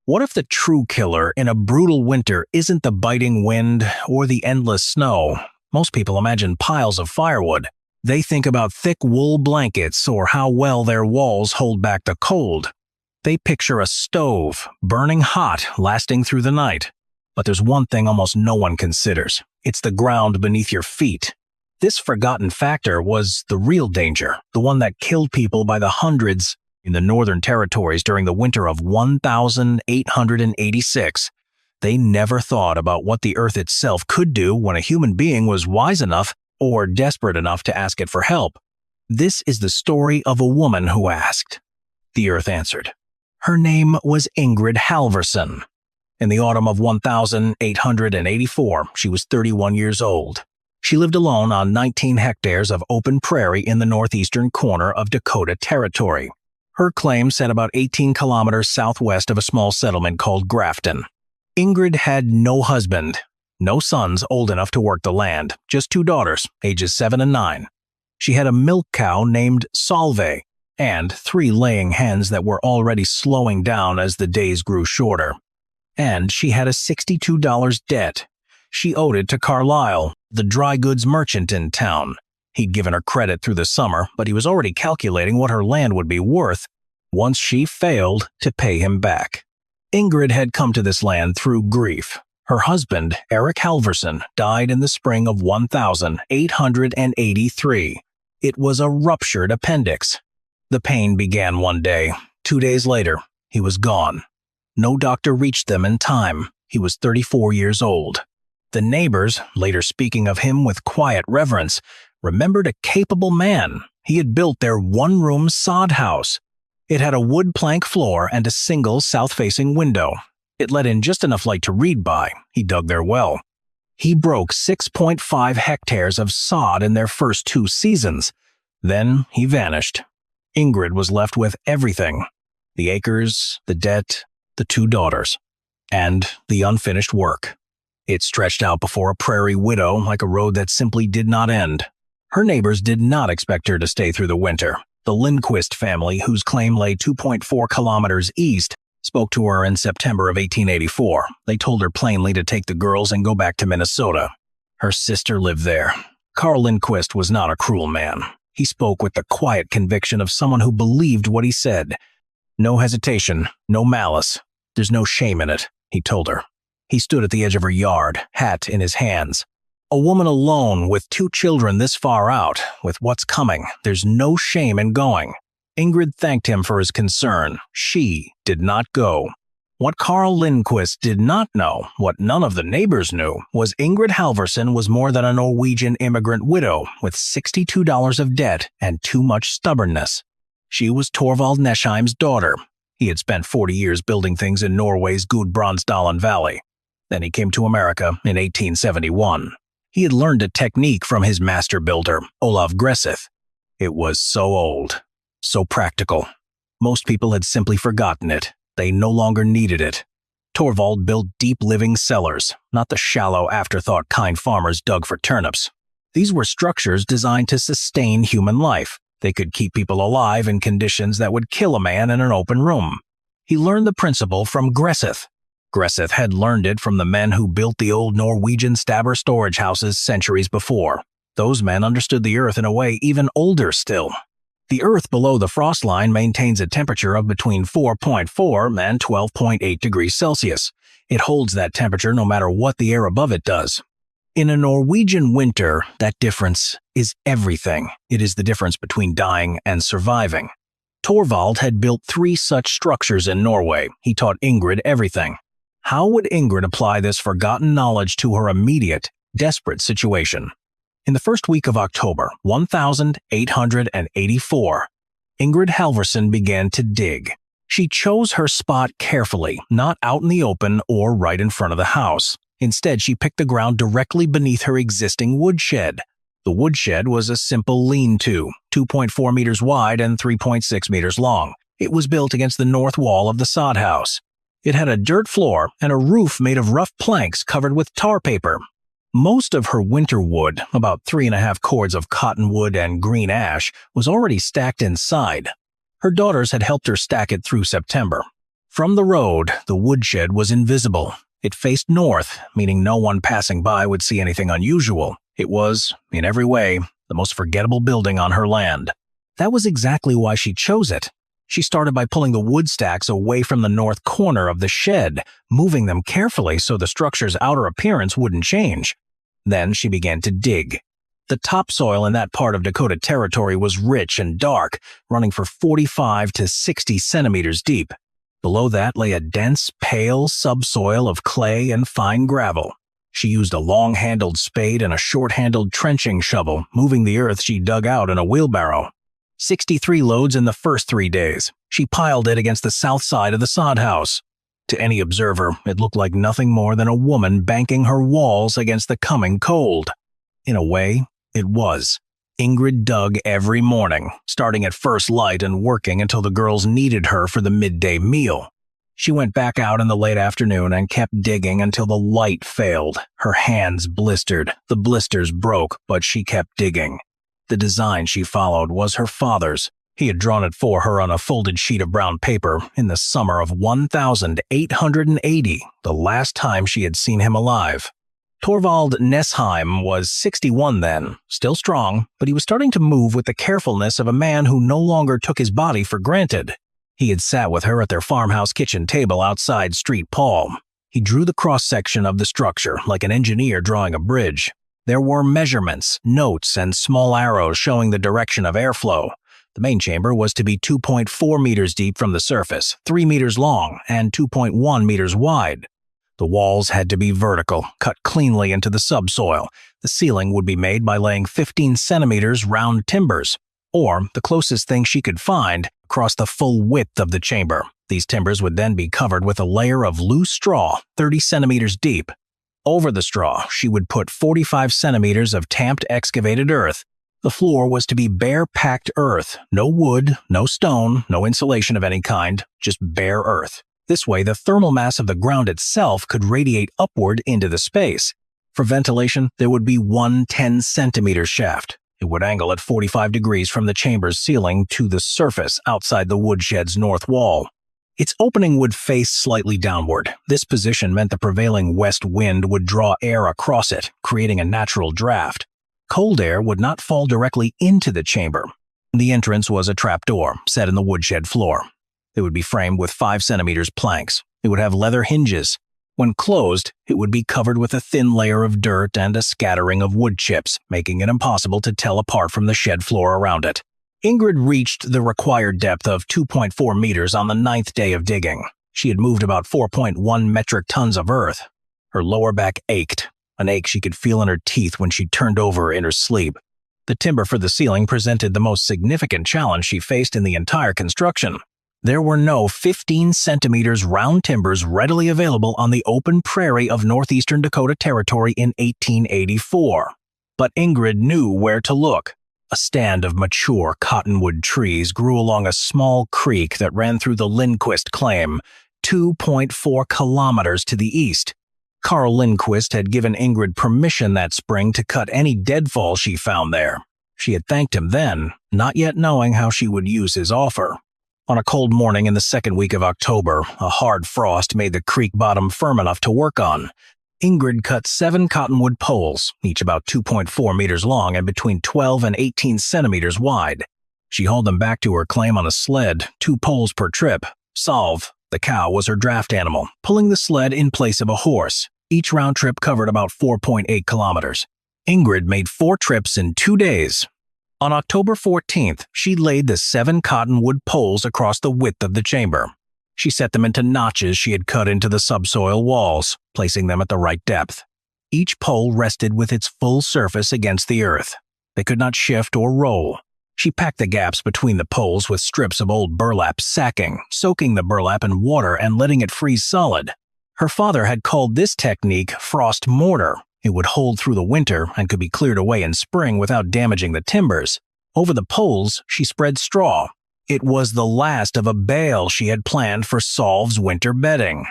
What if the true killer in a brutal winter isn't the biting wind or the endless snow? Most people imagine piles of firewood. They think about thick wool blankets or how well their walls hold back the cold. They picture a stove, burning hot, lasting through the night. But there's one thing almost no one considers. It's the ground beneath your feet. This forgotten factor was the real danger, the one that killed people by the hundreds in the Northern Territories during the winter of 1886. They never thought about what the earth itself could do when a human being was wise enough or desperate enough to ask it for help. This is the story of a woman who asked. The earth answered. Her name was Ingrid Halvorson. In the autumn of 1884, she was 31 years old. She lived alone on 19 hectares of open prairie in the northeastern corner of Dakota Territory. Her claim sat about 18 kilometers southwest of a small settlement called Grafton. Ingrid had no husband, no sons old enough to work the land, just 2 daughters, ages 7 and 9. She had a milk cow named Solveig and 3 laying hens that were already slowing down as the days grew shorter. And she had a $62 debt. She owed it to Carlisle, the dry goods merchant in town. He'd given her credit through the summer, but he was already calculating what her land would be worth once she failed to pay him back. Ingrid had come to this land through grief. Her husband, Eric Halvorson, died in the spring of 1883. It was a ruptured appendix. The pain began one day. 2 days later, he was gone. No doctor reached them in time. He was 34 years old. The neighbors, later speaking of him with quiet reverence, remembered a capable man. He had built their one-room sod house. It had a wood plank floor and a single south-facing window. It let in just enough light to read by. He dug their well. He broke 6.5 hectares of sod in their first 2 seasons. Then he vanished. Ingrid was left with everything. The acres, the debt, the 2 daughters, and the unfinished work. It stretched out before a prairie widow like a road that simply did not end. Her neighbors did not expect her to stay through the winter. The Lindquist family, whose claim lay 2.4 kilometers east, spoke to her in September of 1884. They told her plainly to take the girls and go back to Minnesota. Her sister lived there. Carl Lindquist was not a cruel man. He spoke with the quiet conviction of someone who believed what he said. No hesitation, no malice. There's no shame in it, he told her. He stood at the edge of her yard, hat in his hands. A woman alone with 2 children this far out, with what's coming. There's no shame in going. Ingrid thanked him for his concern. She did not go. What Carl Lindquist did not know, what none of the neighbors knew, was Ingrid Halvorson was more than a Norwegian immigrant widow with $62 of debt and too much stubbornness. She was Torvald Nesheim's daughter. He had spent 40 years building things in Norway's Gudbrandsdalen Valley. Then he came to America in 1871. He had learned a technique from his master builder, Olav Gresseth. It was so old, so practical. Most people had simply forgotten it. They no longer needed it. Torvald built deep living cellars, not the shallow afterthought kind farmers dug for turnips. These were structures designed to sustain human life. They could keep people alive in conditions that would kill a man in an open room. He learned the principle from Gresseth. Gresseth had learned it from the men who built the old Norwegian Stabber storage houses centuries before. Those men understood the earth in a way even older still. The earth below the frost line maintains a temperature of between 4.4 and 12.8 degrees Celsius. It holds that temperature no matter what the air above it does. In a Norwegian winter, that difference is everything. It is the difference between dying and surviving. Torvald had built 3 such structures in Norway. He taught Ingrid everything. How would Ingrid apply this forgotten knowledge to her immediate, desperate situation? In the first week of October, 1884, Ingrid Halvorson began to dig. She chose her spot carefully, not out in the open or right in front of the house. Instead, she picked the ground directly beneath her existing woodshed. The woodshed was a simple lean-to, 2.4 meters wide and 3.6 meters long. It was built against the north wall of the sod house. It had a dirt floor and a roof made of rough planks covered with tar paper. Most of her winter wood, about 3.5 cords of cottonwood and green ash, was already stacked inside. Her daughters had helped her stack it through September. From the road, the woodshed was invisible. It faced north, meaning no one passing by would see anything unusual. It was, in every way, the most forgettable building on her land. That was exactly why she chose it. She started by pulling the wood stacks away from the north corner of the shed, moving them carefully so the structure's outer appearance wouldn't change. Then she began to dig. The topsoil in that part of Dakota Territory was rich and dark, running for 45 to 60 centimeters deep. Below that lay a dense, pale subsoil of clay and fine gravel. She used a long-handled spade and a short-handled trenching shovel, moving the earth she dug out in a wheelbarrow. 63 loads in the first 3 days. She piled it against the south side of the sod house. To any observer, it looked like nothing more than a woman banking her walls against the coming cold. In a way, it was. Ingrid dug every morning, starting at first light and working until the girls needed her for the midday meal. She went back out in the late afternoon and kept digging until the light failed. Her hands blistered. The blisters broke, but she kept digging. The design she followed was her father's. He had drawn it for her on a folded sheet of brown paper in the summer of 1880, the last time she had seen him alive. Torvald Nesheim was 61 then, still strong, but he was starting to move with the carefulness of a man who no longer took his body for granted. He had sat with her at their farmhouse kitchen table outside Street Paul. He drew the cross-section of the structure like an engineer drawing a bridge. There were measurements, notes, and small arrows showing the direction of airflow. The main chamber was to be 2.4 meters deep from the surface, 3 meters long, and 2.1 meters wide. The walls had to be vertical, cut cleanly into the subsoil. The ceiling would be made by laying 15 centimeters round timbers, or the closest thing she could find, across the full width of the chamber. These timbers would then be covered with a layer of loose straw, 30 centimeters deep. Over the straw, she would put 45 centimeters of tamped excavated earth. The floor was to be bare packed earth, no wood, no stone, no insulation of any kind, just bare earth. This way, the thermal mass of the ground itself could radiate upward into the space. For ventilation, there would be one 10-centimeter shaft. It would angle at 45 degrees from the chamber's ceiling to the surface outside the woodshed's north wall. Its opening would face slightly downward. This position meant the prevailing west wind would draw air across it, creating a natural draft. Cold air would not fall directly into the chamber. The entrance was a trapdoor set in the woodshed floor. It would be framed with 5 centimeters planks. It would have leather hinges. When closed, it would be covered with a thin layer of dirt and a scattering of wood chips, making it impossible to tell apart from the shed floor around it. Ingrid reached the required depth of 2.4 meters on the 9th day of digging. She had moved about 4.1 metric tons of earth. Her lower back ached, an ache she could feel in her teeth when she turned over in her sleep. The timber for the ceiling presented the most significant challenge she faced in the entire construction. There were no 15 centimeters round timbers readily available on the open prairie of northeastern Dakota Territory in 1884. But Ingrid knew where to look. A stand of mature cottonwood trees grew along a small creek that ran through the Lindquist claim, 2.4 kilometers to the east. Carl Lindquist had given Ingrid permission that spring to cut any deadfall she found there. She had thanked him then, not yet knowing how she would use his offer. On a cold morning in the second week of October, a hard frost made the creek bottom firm enough to work on. Ingrid cut 7 cottonwood poles, each about 2.4 meters long and between 12 and 18 centimeters wide. She hauled them back to her claim on a sled, 2 poles per trip. Solve, the cow, was her draft animal, pulling the sled in place of a horse. Each round trip covered about 4.8 kilometers. Ingrid made 4 trips in 2 days. On October 14th, she laid the 7 cottonwood poles across the width of the chamber. She set them into notches she had cut into the subsoil walls, placing them at the right depth. Each pole rested with its full surface against the earth. They could not shift or roll. She packed the gaps between the poles with strips of old burlap sacking, soaking the burlap in water and letting it freeze solid. Her father had called this technique frost mortar. It would hold through the winter and could be cleared away in spring without damaging the timbers. Over the poles, she spread straw. It was the last of a bale she had planned for Solve's winter bedding.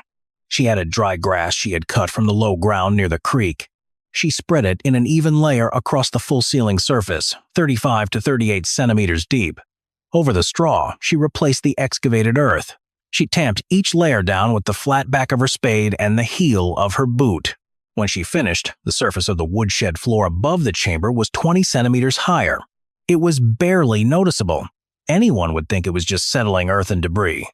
She added dry grass she had cut from the low ground near the creek. She spread it in an even layer across the full ceiling surface, 35 to 38 centimeters deep. Over the straw, she replaced the excavated earth. She tamped each layer down with the flat back of her spade and the heel of her boot. When she finished, the surface of the woodshed floor above the chamber was 20 centimeters higher. It was barely noticeable. Anyone would think it was just settling earth and debris.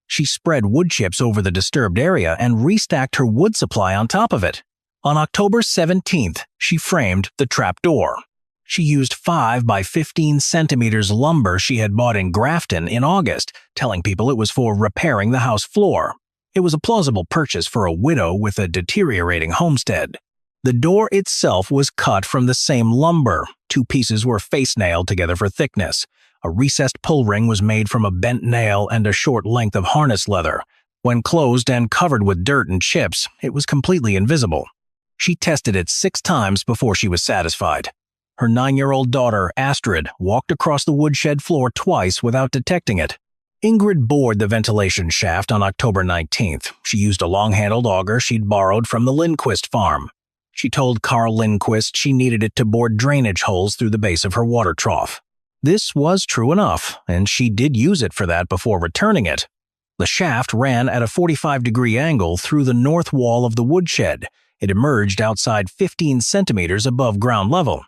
She spread wood chips over the disturbed area and restacked her wood supply on top of it. On October 17th, she framed the trapdoor. She used 5 by 15 centimeters lumber she had bought in Grafton in August, telling people it was for repairing the house floor. It was a plausible purchase for a widow with a deteriorating homestead. The door itself was cut from the same lumber. 2 pieces were face-nailed together for thickness. A recessed pull ring was made from a bent nail and a short length of harness leather. When closed and covered with dirt and chips, it was completely invisible. She tested it 6 times before she was satisfied. Her 9-year-old daughter, Astrid, walked across the woodshed floor twice without detecting it. Ingrid bored the ventilation shaft on October 19th. She used a long-handled auger she'd borrowed from the Lindquist farm. She told Carl Lindquist she needed it to bore drainage holes through the base of her water trough. This was true enough, and she did use it for that before returning it. The shaft ran at a 45-degree angle through the north wall of the woodshed. It emerged outside 15 centimeters above ground level.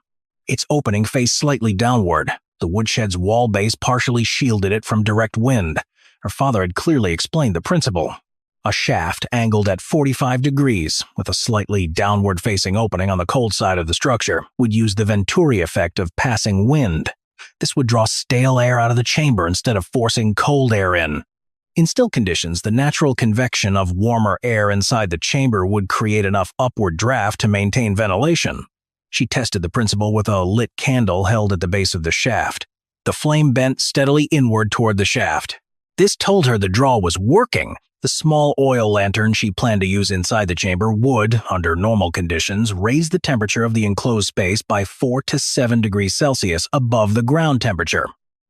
Its opening faced slightly downward. The woodshed's wall base partially shielded it from direct wind. Her father had clearly explained the principle. A shaft angled at 45 degrees, with a slightly downward-facing opening on the cold side of the structure, would use the Venturi effect of passing wind. This would draw stale air out of the chamber instead of forcing cold air in. In still conditions, the natural convection of warmer air inside the chamber would create enough upward draft to maintain ventilation. She tested the principle with a lit candle held at the base of the shaft. The flame bent steadily inward toward the shaft. This told her the draw was working. The small oil lantern she planned to use inside the chamber would, under normal conditions, raise the temperature of the enclosed space by 4 to 7 degrees Celsius above the ground temperature.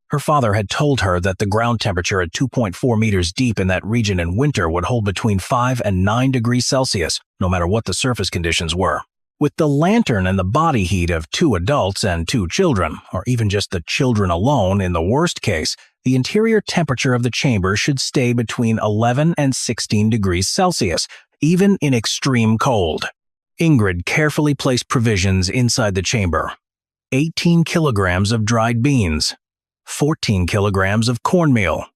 Her father had told her that the ground temperature at 2.4 meters deep in that region in winter would hold between 5 and 9 degrees Celsius, no matter what the surface conditions were. With the lantern and the body heat of 2 adults and 2 children, or even just the children alone in the worst case, the interior temperature of the chamber should stay between 11 and 16 degrees Celsius, even in extreme cold. Ingrid carefully placed provisions inside the chamber. 18 kilograms of dried beans, 14 kilograms of cornmeal,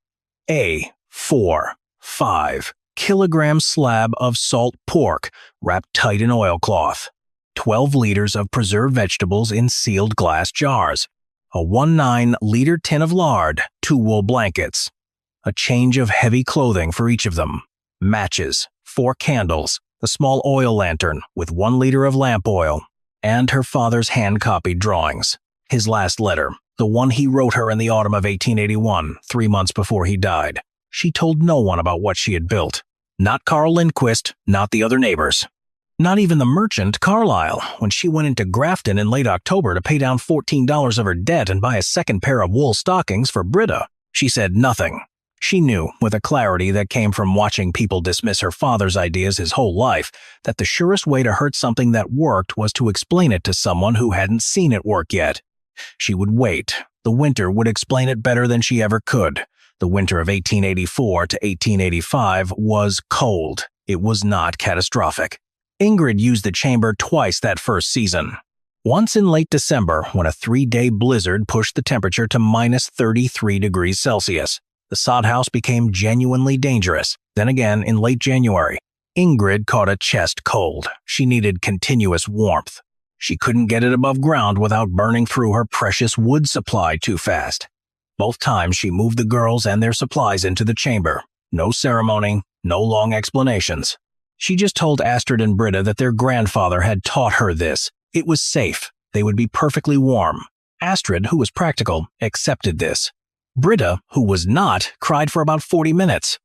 a 5 kilogram slab of salt pork wrapped tight in oilcloth, 12 liters of preserved vegetables in sealed glass jars, a 1.9-liter tin of lard, 2 wool blankets, a change of heavy clothing for each of them, matches, 4 candles, a small oil lantern with 1 liter of lamp oil, and her father's hand-copied drawings. His last letter, the one he wrote her in the autumn of 1881, 3 months before he died. She told no one about what she had built. Not Carl Lindquist, not the other neighbors. Not even the merchant, Carlyle, when she went into Grafton in late October to pay down $14 of her debt and buy a second pair of wool stockings for Britta. She said nothing. She knew, with a clarity that came from watching people dismiss her father's ideas his whole life, that the surest way to hurt something that worked was to explain it to someone who hadn't seen it work yet. She would wait. The winter would explain it better than she ever could. The winter of 1884 to 1885 was cold. It was not catastrophic. Ingrid used the chamber twice that first season. Once in late December, when a 3-day blizzard pushed the temperature to minus 33 degrees Celsius. The sod house became genuinely dangerous. Then again, in late January, Ingrid caught a chest cold. She needed continuous warmth. She couldn't get it above ground without burning through her precious wood supply too fast. Both times she moved the girls and their supplies into the chamber. No ceremony, no long explanations. She just told Astrid and Britta that their grandfather had taught her this. It was safe. They would be perfectly warm. Astrid, who was practical, accepted this. Britta, who was not, cried for about 40 minutes.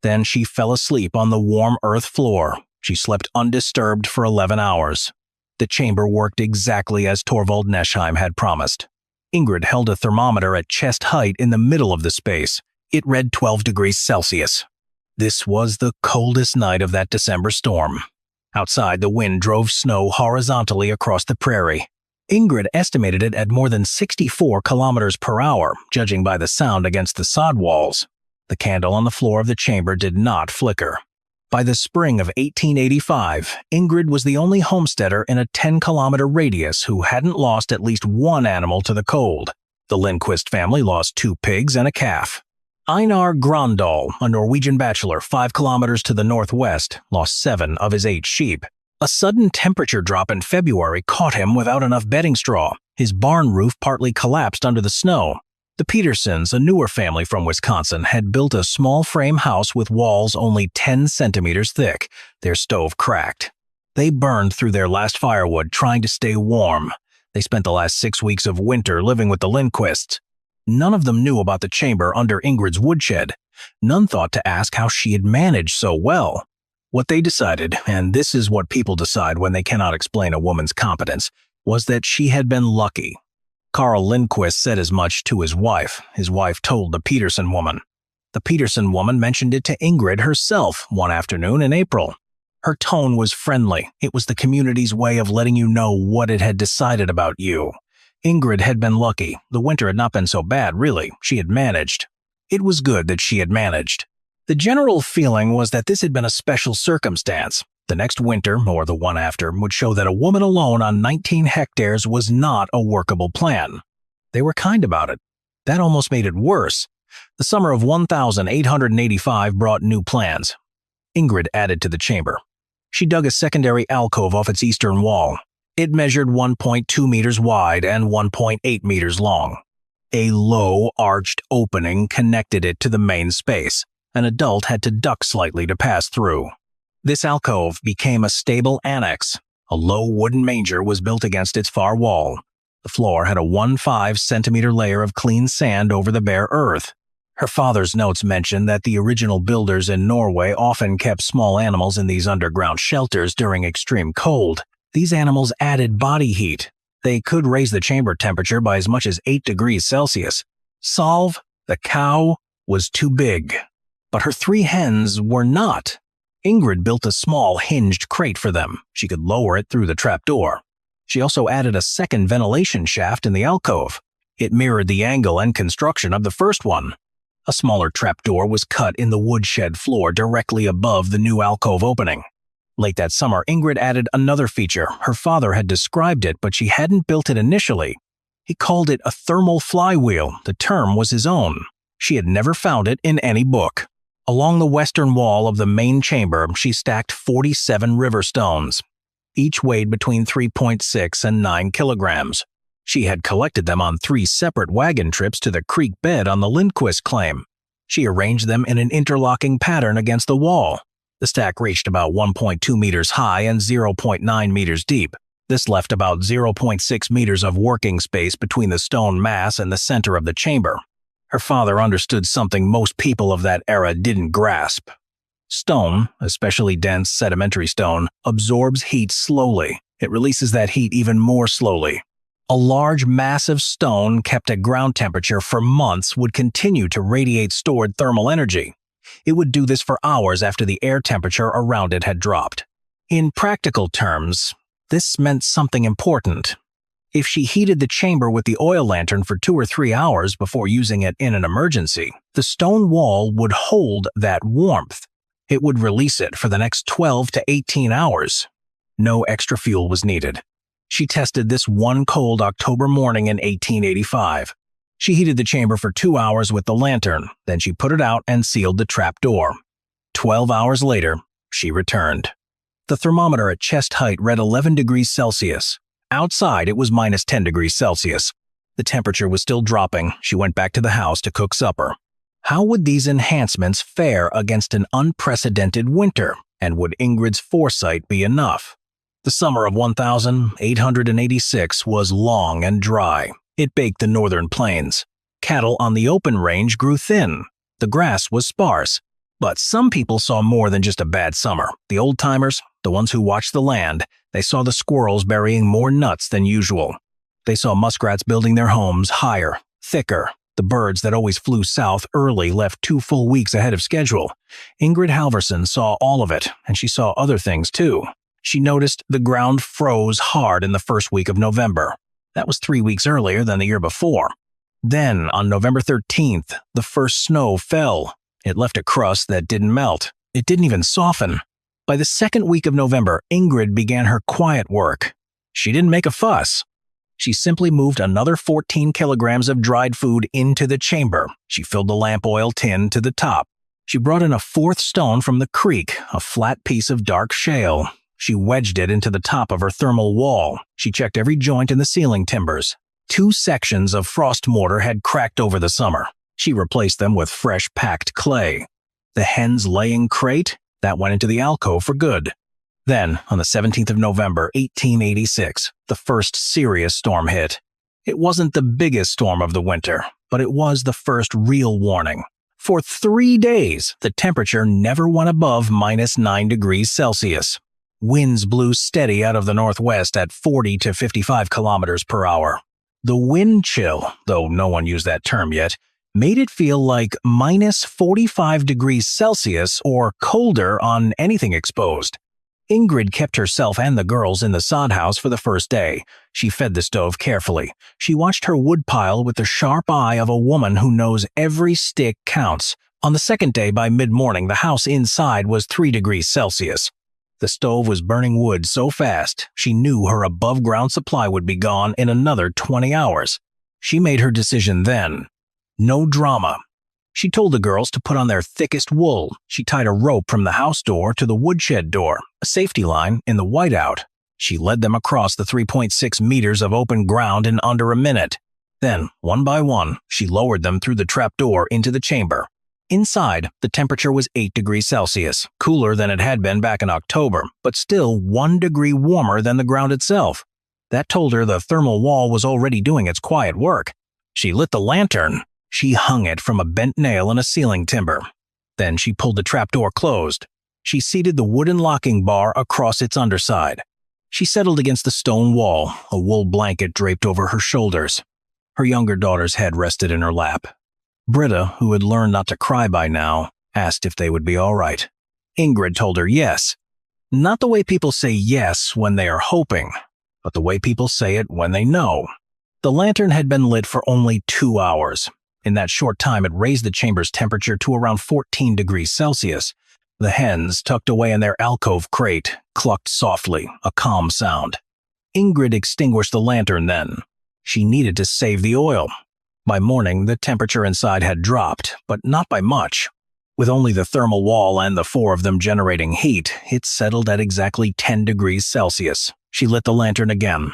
Then she fell asleep on the warm earth floor. She slept undisturbed for 11 hours. The chamber worked exactly as Torvald Neschheim had promised. Ingrid held a thermometer at chest height in the middle of the space. It read 12 degrees Celsius. This was the coldest night of that December storm. Outside, the wind drove snow horizontally across the prairie. Ingrid estimated it at more than 64 kilometers per hour, judging by the sound against the sod walls. The candle on the floor of the chamber did not flicker. By the spring of 1885, Ingrid was the only homesteader in a 10-kilometer radius who hadn't lost at least one animal to the cold. The Lindquist family lost 2 pigs and a calf. Einar Grandal, a Norwegian bachelor 5 kilometers to the northwest, lost 7 of his 8 sheep. A sudden temperature drop in February caught him without enough bedding straw. His barn roof partly collapsed under the snow. The Petersons, a newer family from Wisconsin, had built a small frame house with walls only 10 centimeters thick. Their stove cracked. They burned through their last firewood trying to stay warm. They spent the last 6 weeks of winter living with the Lindquists. None of them knew about the chamber under Ingrid's woodshed. None thought to ask how she had managed so well. What they decided, and this is what people decide when they cannot explain a woman's competence, was that she had been lucky. Carl Lindquist said as much to his wife. His wife told the Peterson woman. The Peterson woman mentioned it to Ingrid herself one afternoon in April. Her tone was friendly. It was the community's way of letting you know what it had decided about you. Ingrid had been lucky. The winter had not been so bad, really. She had managed. It was good that she had managed. The general feeling was that this had been a special circumstance. The next winter, or the one after, would show that a woman alone on 19 hectares was not a workable plan. They were kind about it. That almost made it worse. The summer of 1885 brought new plans. Ingrid added to the chamber. She dug a secondary alcove off its eastern wall. It measured 1.2 meters wide and 1.8 meters long. A low, arched opening connected it to the main space. An adult had to duck slightly to pass through. This alcove became a stable annex. A low wooden manger was built against its far wall. The floor had a 1.5-centimeter layer of clean sand over the bare earth. Her father's notes mention that the original builders in Norway often kept small animals in these underground shelters during extreme cold. These animals added body heat. They could raise the chamber temperature by as much as 8 degrees Celsius. Solve, the cow, was too big. But her 3 hens were not. Ingrid built a small hinged crate for them. She could lower it through the trapdoor. She also added a second ventilation shaft in the alcove. It mirrored the angle and construction of the first one. A smaller trapdoor was cut in the woodshed floor directly above the new alcove opening. Late that summer, Ingrid added another feature. Her father had described it, but she hadn't built it initially. He called it a thermal flywheel. The term was his own. She had never found it in any book. Along the western wall of the main chamber, she stacked 47 river stones. Each weighed between 3.6 and 9 kilograms. She had collected them on 3 separate wagon trips to the creek bed on the Lindquist claim. She arranged them in an interlocking pattern against the wall. The stack reached about 1.2 meters high and 0.9 meters deep. This left about 0.6 meters of working space between the stone mass and the center of the chamber. Her father understood something most people of that era didn't grasp. Stone, especially dense sedimentary stone, absorbs heat slowly. It releases that heat even more slowly. A large mass of stone kept at ground temperature for months would continue to radiate stored thermal energy. It would do this for hours after the air temperature around it had dropped. In practical terms, this meant something important. If she heated the chamber with the oil lantern for 2 or 3 hours before using it in an emergency, the stone wall would hold that warmth. It would release it for the next 12 to 18 hours. No extra fuel was needed. She tested this one cold October morning in 1885. She heated the chamber for 2 hours with the lantern, then she put it out and sealed the trap door. 12 hours later, she returned. The thermometer at chest height read 11 degrees Celsius. Outside, it was minus 10 degrees Celsius. The temperature was still dropping. She went back to the house to cook supper. How would these enhancements fare against an unprecedented winter, and would Ingrid's foresight be enough? The summer of 1886 was long and dry. It baked the northern plains. Cattle on the open range grew thin. The grass was sparse. But some people saw more than just a bad summer. The old-timers, the ones who watched the land, they saw the squirrels burying more nuts than usual. They saw muskrats building their homes higher, thicker. The birds that always flew south early left 2 full weeks ahead of schedule. Ingrid Halverson saw all of it, and she saw other things too. She noticed the ground froze hard in the first week of November. That was 3 weeks earlier than the year before. Then, on November 13th, the first snow fell. It left a crust that didn't melt. It didn't even soften. By the second week of November, Ingrid began her quiet work. She didn't make a fuss. She simply moved another 14 kilograms of dried food into the chamber. She filled the lamp oil tin to the top. She brought in a fourth stone from the creek, a flat piece of dark shale. She wedged it into the top of her thermal wall. She checked every joint in the ceiling timbers. 2 sections of frost mortar had cracked over the summer. She replaced them with fresh packed clay. The hen's laying crate, that went into the alcove for good. Then, on the 17th of November, 1886, the first serious storm hit. It wasn't the biggest storm of the winter, but it was the first real warning. For 3 days, the temperature never went above -9 degrees Celsius. Winds blew steady out of the northwest at 40 to 55 kilometers per hour. The wind chill, though no one used that term yet, made it feel like -45 degrees Celsius or colder on anything exposed. Ingrid kept herself and the girls in the sod house for the first day. She fed the stove carefully. She watched her woodpile with the sharp eye of a woman who knows every stick counts. On the second day, by mid-morning, the house inside was 3 degrees Celsius. The stove was burning wood so fast, she knew her above-ground supply would be gone in another 20 hours. She made her decision then. No drama. She told the girls to put on their thickest wool. She tied a rope from the house door to the woodshed door, a safety line in the whiteout. She led them across the 3.6 meters of open ground in under a minute. Then, one by one, she lowered them through the trapdoor into the chamber. Inside, the temperature was 8 degrees Celsius, cooler than it had been back in October, but still 1 degree warmer than the ground itself. That told her the thermal wall was already doing its quiet work. She lit the lantern. She hung it from a bent nail in a ceiling timber. Then she pulled the trapdoor closed. She seated the wooden locking bar across its underside. She settled against the stone wall, a wool blanket draped over her shoulders. Her younger daughter's head rested in her lap. Britta, who had learned not to cry by now, asked if they would be all right. Ingrid told her yes. Not the way people say yes when they are hoping, but the way people say it when they know. The lantern had been lit for only 2 hours. In that short time, it raised the chamber's temperature to around 14 degrees Celsius. The hens, tucked away in their alcove crate, clucked softly, a calm sound. Ingrid extinguished the lantern then. She needed to save the oil. By morning, the temperature inside had dropped, but not by much. With only the thermal wall and the 4 of them generating heat, it settled at exactly 10 degrees Celsius. She lit the lantern again.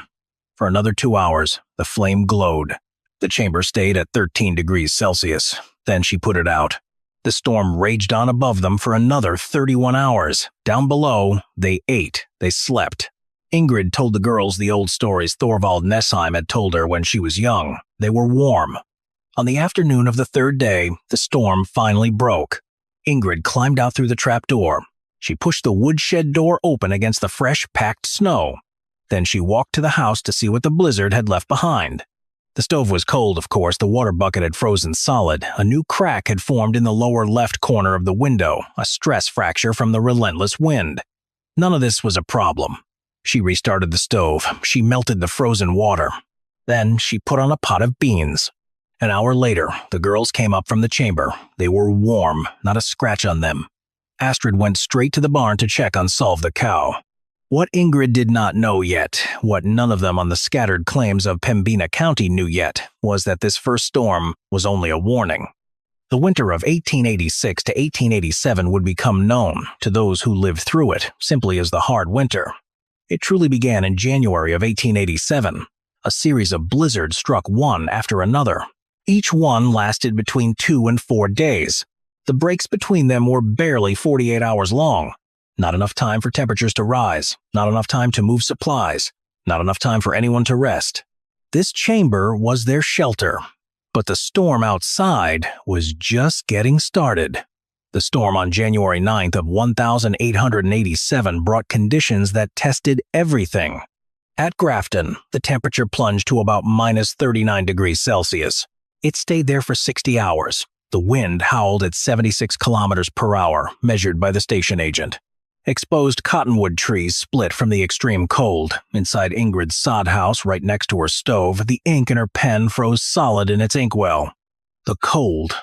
For another 2 hours, the flame glowed. The chamber stayed at 13 degrees Celsius. Then she put it out. The storm raged on above them for another 31 hours. Down below, they ate. They slept. Ingrid told the girls the old stories Thorvald Nessheim had told her when she was young. They were warm. On the afternoon of the 3rd day, the storm finally broke. Ingrid climbed out through the trapdoor. She pushed the woodshed door open against the fresh, packed snow. Then she walked to the house to see what the blizzard had left behind. The stove was cold, of course. The water bucket had frozen solid. A new crack had formed in the lower left corner of the window, a stress fracture from the relentless wind. None of this was a problem. She restarted the stove. She melted the frozen water. Then she put on a pot of beans. An hour later, the girls came up from the chamber. They were warm, not a scratch on them. Astrid went straight to the barn to check on Solve the cow. What Ingrid did not know yet, what none of them on the scattered claims of Pembina County knew yet, was that this first storm was only a warning. The winter of 1886 to 1887 would become known to those who lived through it simply as the hard winter. It truly began in January of 1887. A series of blizzards struck one after another. Each one lasted between 2 and 4 days. The breaks between them were barely 48 hours long. Not enough time for temperatures to rise, not enough time to move supplies, not enough time for anyone to rest. This chamber was their shelter, but the storm outside was just getting started. The storm on January 9th of 1887 brought conditions that tested everything. At Grafton, the temperature plunged to about -39 degrees Celsius. It stayed there for 60 hours. The wind howled at 76 kilometers per hour, measured by the station agent. Exposed cottonwood trees split from the extreme cold. Inside Ingrid's sod house, right next to her stove, the ink in her pen froze solid in its inkwell. The cold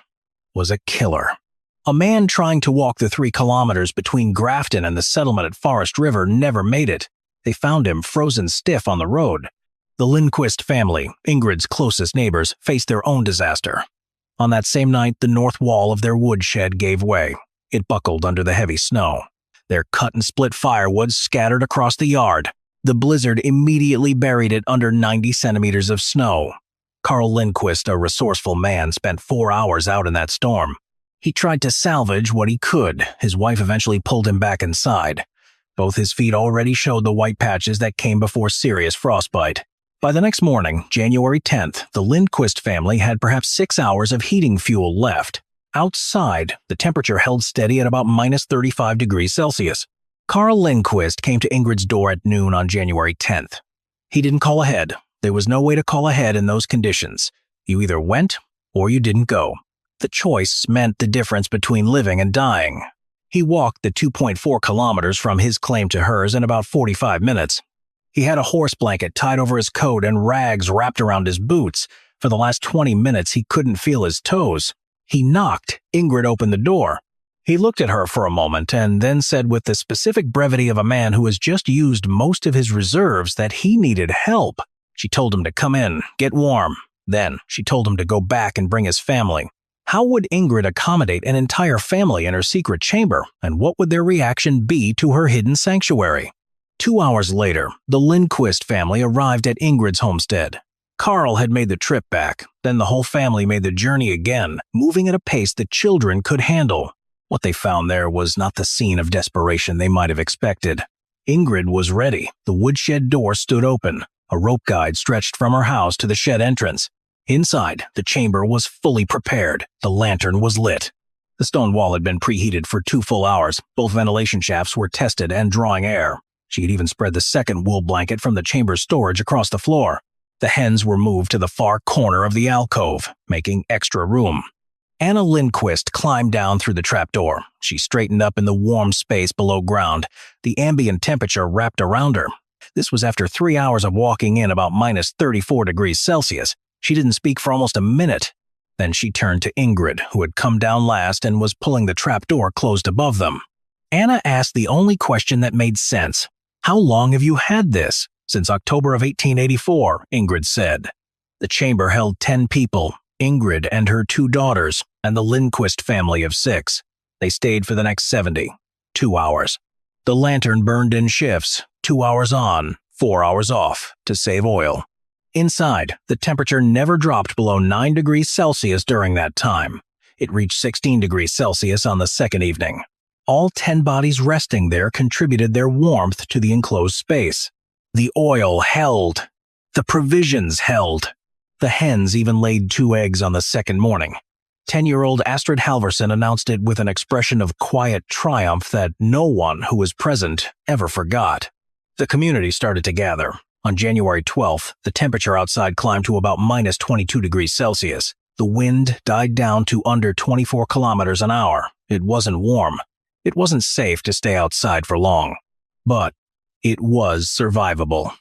was a killer. A man trying to walk the 3 kilometers between Grafton and the settlement at Forest River never made it. They found him frozen stiff on the road. The Lindquist family, Ingrid's closest neighbors, faced their own disaster. On that same night, the north wall of their woodshed gave way. It buckled under the heavy snow. Their cut and split firewood scattered across the yard. The blizzard immediately buried it under 90 centimeters of snow. Carl Lindquist, a resourceful man, spent 4 hours out in that storm. He tried to salvage what he could. His wife eventually pulled him back inside. Both his feet already showed the white patches that came before serious frostbite. By the next morning, January 10th, the Lindquist family had perhaps 6 hours of heating fuel left. Outside, the temperature held steady at about minus 35 degrees Celsius. Carl Lindquist came to Ingrid's door at noon on January 10th. He didn't call ahead. There was no way to call ahead in those conditions. You either went or you didn't go. The choice meant the difference between living and dying. He walked the 2.4 kilometers from his claim to hers in about 45 minutes. He had a horse blanket tied over his coat and rags wrapped around his boots. For the last 20 minutes, he couldn't feel his toes. He knocked. Ingrid opened the door. He looked at her for a moment and then said with the specific brevity of a man who has just used most of his reserves that he needed help. She told him to come in, get warm. Then she told him to go back and bring his family. How would Ingrid accommodate an entire family in her secret chamber, and what would their reaction be to her hidden sanctuary? 2 hours later, the Lindquist family arrived at Ingrid's homestead. Carl had made the trip back, then the whole family made the journey again, moving at a pace the children could handle. What they found there was not the scene of desperation they might have expected. Ingrid was ready. The woodshed door stood open. A rope guide stretched from her house to the shed entrance. Inside, the chamber was fully prepared. The lantern was lit. The stone wall had been preheated for 2 full hours. Both ventilation shafts were tested and drawing air. She had even spread the second wool blanket from the chamber's storage across the floor. The hens were moved to the far corner of the alcove, making extra room. Anna Lindquist climbed down through the trapdoor. She straightened up in the warm space below ground. The ambient temperature wrapped around her. This was after 3 hours of walking in about minus 34 degrees Celsius. She didn't speak for almost a minute. Then she turned to Ingrid, who had come down last and was pulling the trapdoor closed above them. Anna asked the only question that made sense. "How long have you had this?" "Since October of 1884, Ingrid said. The chamber held 10 people, Ingrid and her 2 daughters, and the Lindquist family of 6. They stayed for the next 70, 2 hours. The lantern burned in shifts, 2 hours on, 4 hours off, to save oil. Inside, the temperature never dropped below 9 degrees Celsius during that time. It reached 16 degrees Celsius on the second evening. All 10 bodies resting there contributed their warmth to the enclosed space. The oil held. The provisions held. The hens even laid 2 eggs on the second morning. 10-year-old Astrid Halverson announced it with an expression of quiet triumph that no one who was present ever forgot. The community started to gather. On January 12th, the temperature outside climbed to about minus 22 degrees Celsius. The wind died down to under 24 kilometers an hour. It wasn't warm. It wasn't safe to stay outside for long. But it was survivable.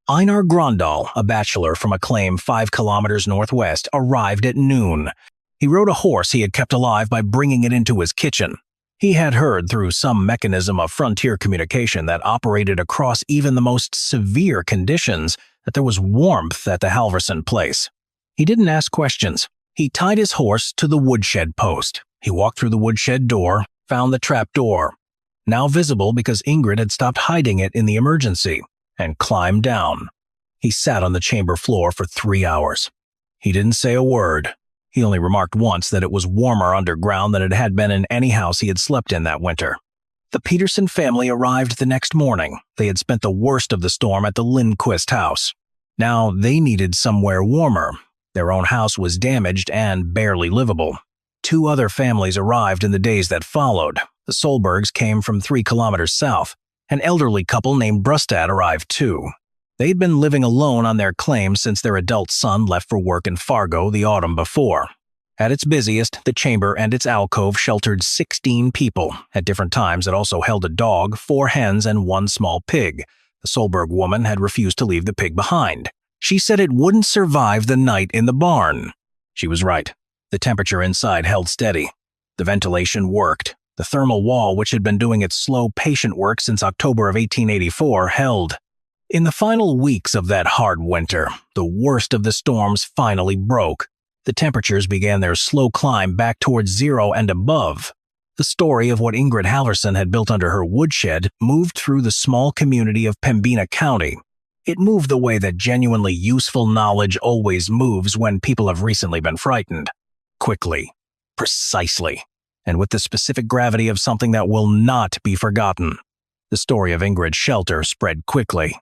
Einar Grøndahl, a bachelor from a claim 5 kilometers northwest, arrived at noon. He rode a horse he had kept alive by bringing it into his kitchen. He had heard through some mechanism of frontier communication that operated across even the most severe conditions that there was warmth at the Halverson place. He didn't ask questions. He tied his horse to the woodshed post. He walked through the woodshed door, found the trap door, now visible because Ingrid had stopped hiding it in the emergency, and climbed down. He sat on the chamber floor for 3 hours. He didn't say a word. He only remarked once that it was warmer underground than it had been in any house he had slept in that winter. The Peterson family arrived the next morning. They had spent the worst of the storm at the Lindquist house. Now they needed somewhere warmer. Their own house was damaged and barely livable. 2 other families arrived in the days that followed. The Solbergs came from 3 kilometers south. An elderly couple named Brustad arrived too. They'd been living alone on their claim since their adult son left for work in Fargo the autumn before. At its busiest, the chamber and its alcove sheltered 16 people. At different times, it also held a dog, 4 hens, and 1 small pig. The Solberg woman had refused to leave the pig behind. She said it wouldn't survive the night in the barn. She was right. The temperature inside held steady. The ventilation worked. The thermal wall, which had been doing its slow, patient work since October of 1884, held. In the final weeks of that hard winter, the worst of the storms finally broke. The temperatures began their slow climb back towards zero and above. The story of what Ingrid Halverson had built under her woodshed moved through the small community of Pembina County. It moved the way that genuinely useful knowledge always moves when people have recently been frightened. Quickly, precisely, and with the specific gravity of something that will not be forgotten. The story of Ingrid's shelter spread quickly.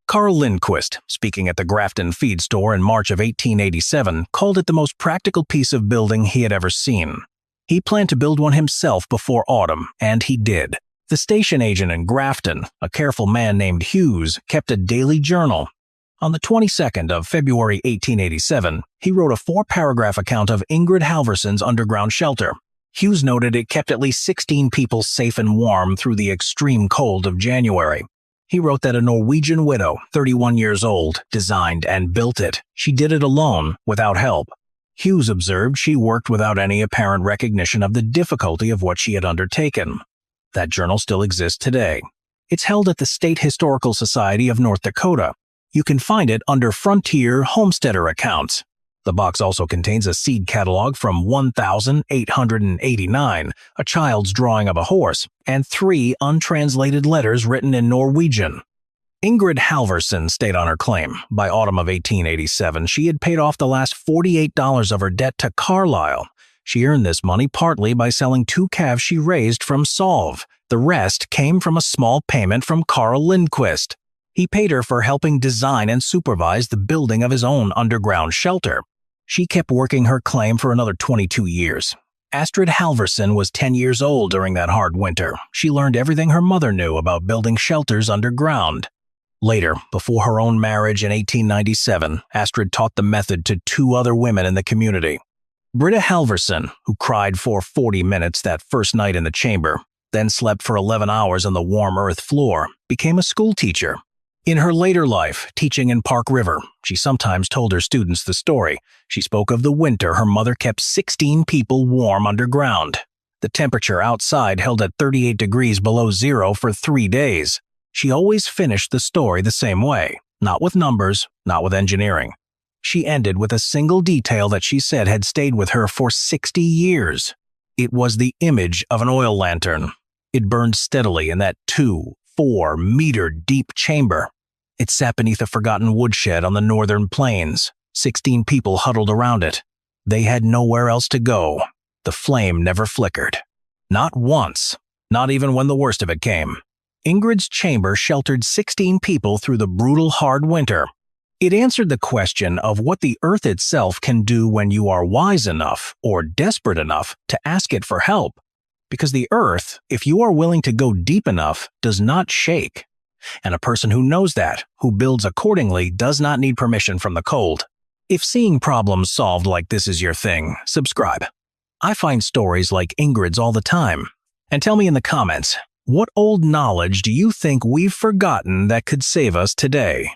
Carl Lindquist, speaking at the Grafton feed store in March of 1887, called it the most practical piece of building he had ever seen. He planned to build one himself before autumn, and he did. The station agent in Grafton, a careful man named Hughes, kept a daily journal. On the 22nd of February 1887, he wrote a 4-paragraph account of Ingrid Halverson's underground shelter. Hughes noted it kept at least 16 people safe and warm through the extreme cold of January. He wrote that a Norwegian widow, 31 years old, designed and built it. She did it alone, without help. Hughes observed she worked without any apparent recognition of the difficulty of what she had undertaken. That journal still exists today. It's held at the State Historical Society of North Dakota. You can find it under Frontier Homesteader Accounts. The box also contains a seed catalog from 1889, a child's drawing of a horse, and 3 untranslated letters written in Norwegian. Ingrid Halverson stayed on her claim. By autumn of 1887, she had paid off the last $48 of her debt to Carlisle. She earned this money partly by selling 2 calves she raised from Solve. The rest came from a small payment from Carl Lindquist. He paid her for helping design and supervise the building of his own underground shelter. She kept working her claim for another 22 years. Astrid Halverson was 10 years old during that hard winter. She learned everything her mother knew about building shelters underground. Later, before her own marriage in 1897, Astrid taught the method to 2 other women in the community. Britta Halverson, who cried for 40 minutes that first night in the chamber, then slept for 11 hours on the warm earth floor, became a schoolteacher. In her later life, teaching in Park River, she sometimes told her students the story. She spoke of the winter her mother kept 16 people warm underground. The temperature outside held at 38 degrees below zero for 3 days. She always finished the story the same way, not with numbers, not with engineering. She ended with a single detail that she said had stayed with her for 60 years. It was the image of an oil lantern. It burned steadily in that 2-4-meter deep chamber. It sat beneath a forgotten woodshed on the northern plains. 16 people huddled around it. They had nowhere else to go. The flame never flickered. Not once, not even when the worst of it came. Ingrid's chamber sheltered 16 people through the brutal hard winter. It answered the question of what the earth itself can do when you are wise enough or desperate enough to ask it for help. Because the earth, if you are willing to go deep enough, does not shake. And a person who knows that, who builds accordingly, does not need permission from the cold. If seeing problems solved like this is your thing, subscribe. I find stories like Ingrid's all the time. And tell me in the comments, what old knowledge do you think we've forgotten that could save us today?